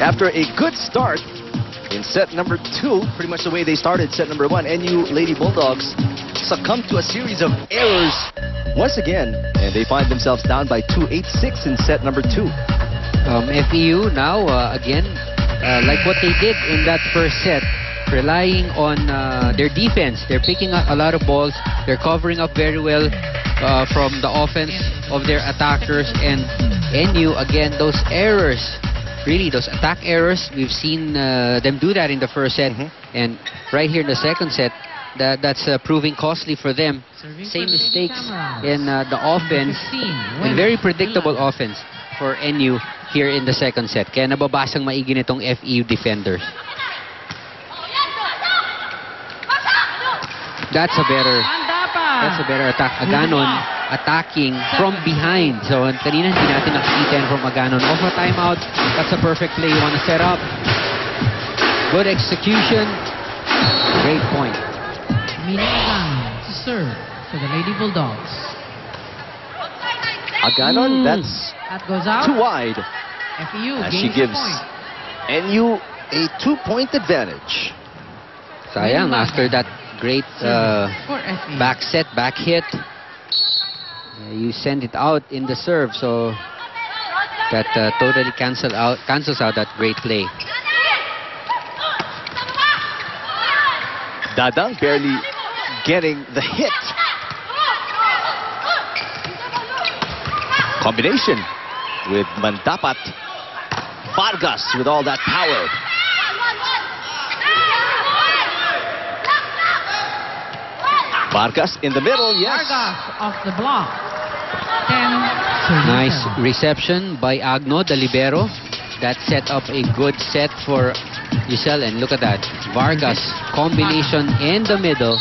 After a good start in set number 2, pretty much the way they started set number 1, NU Lady Bulldogs succumbed to a series of errors once again, and they find themselves down by 2-8-6 in set number 2. FEU now, again, like what they did in that first set, relying on their defense. They're picking up a lot of balls. They're covering up very well from the offense of their attackers. And NU, again, those errors, really those attack errors, we've seen them do that in the first set. And right here in the second set, that's proving costly for them. Same mistakes in the offense, and very predictable offense for NU here in the second set. Kaya nababasang maigi nitong FEU defenders. That's a better attack. Aganon attacking from behind. So kanina hindi natin nakikita yan from Aganon. Off a timeout. That's a perfect play. You want to set up. Good execution. Great point. Aganon to serve for the Lady Bulldogs. Aganon, that goes out. too wide. FEU as she gives NU a 2-point advantage. Sayang, after that great back set, back hit, you send it out in the serve, so that totally cancels out that great play. Dadang barely getting the hit. Combination with Mandapat. Vargas with all that power. Vargas in the middle, yes. Vargas off the block. 10. Nice reception by Agno, the libero. That set up a good set for Giselle, and look at that. Vargas combination in the middle.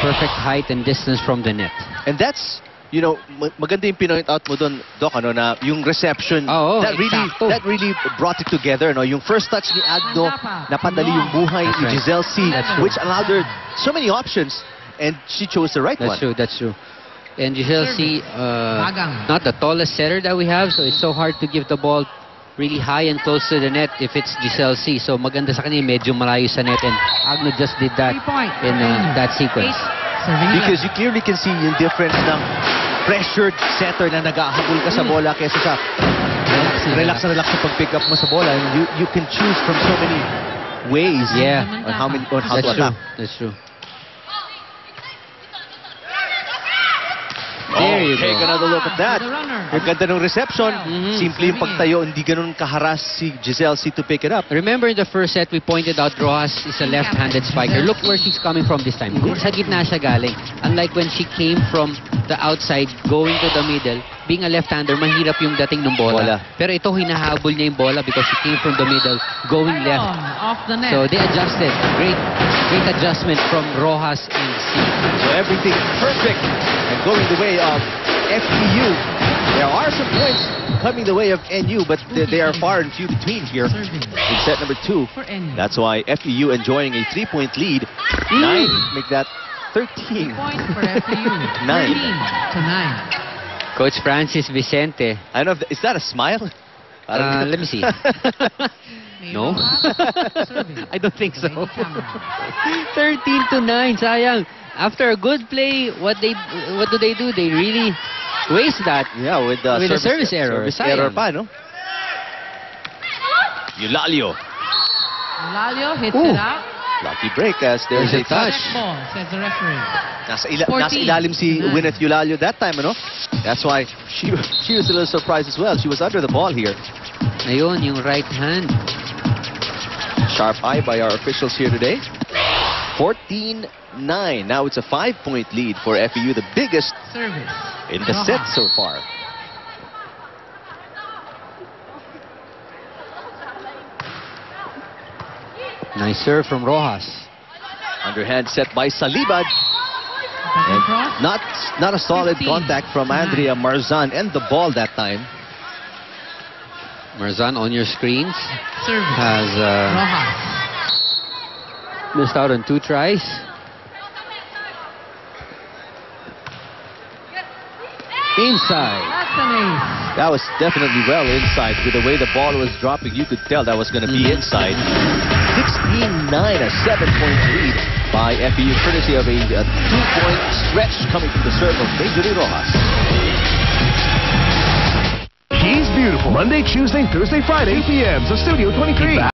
Perfect height and distance from the net. And that's, you know, maganda yung pinoint out mo dun, Doc, ano, na yung reception, that really brought it together. No? Yung first touch ni Agno, napadali yung buhay ni Giselle C, which allowed her so many options, and she chose the right one. That's true. And Giselle C, not the tallest setter that we have, so it's so hard to give the ball really high and close to the net if it's Giselle C. So maganda sa kanya, medyo malayo sa net, and Agno just did that in that sequence. Because you clearly can see yung difference ng pressured setter na nag-ahabol ka sa bola kesa sa relax sa pag-pick up mo sa bola. And you can choose from so many ways on how to attack. That's true. There you take another look at that. Yung ganda ng reception. Simple yung pagtayo, hindi ganun kaharas si Giselle C to pick it up. Remember in the first set, we pointed out Rojas is a left-handed spiker. Look where she's coming from this time. Sa gitna siya galing. Unlike when she came from the outside, going to the middle, being a left-hander, mahirap yung dating ng bola. Pero ito, hinahabol niya yung bola because she came from the middle, going left. So they adjusted. Great adjustment from Rojas and C. So everything perfect and going the way of FEU. There are some points coming the way of NU, but they are far and few between here in set number 2. That's why FEU enjoying a 3-point lead. 9, make that 13. 3 for FEU. 9. 13-9. Coach Francis Vicente. I don't know, is that a smile? Let me see. No? I don't think so. 13-9, sayang. After a good play, what do they do? They really waste that. Yeah, with the service error. Service error pa, no? Eulalio hits it out. Lucky break as there's a touch. Ball, says the referee. Nasa ilalim si Gwyneth Eulalio that time, ano? That's why she was a little surprised as well. She was under the ball here. Ayun, yung right hand. Sharp eye by our officials here today. 14-9. Now it's a 5-point lead for FEU, the biggest in the set so far. Nice serve from Rojas. Underhand set by Salibad. And not a solid contact from Andrea Marzan and the ball that time. Marzan on your screens has missed out on 2 tries. Inside. That's an ace. That was definitely well inside. With the way the ball was dropping, you could tell that was going to be inside. 16-9, a 7-point lead by FEU, courtesy of a 2-point stretch coming from the serve of Major Rojas. She's beautiful. Monday, Tuesday, Thursday, Friday, 8 p.m. So Studio 23.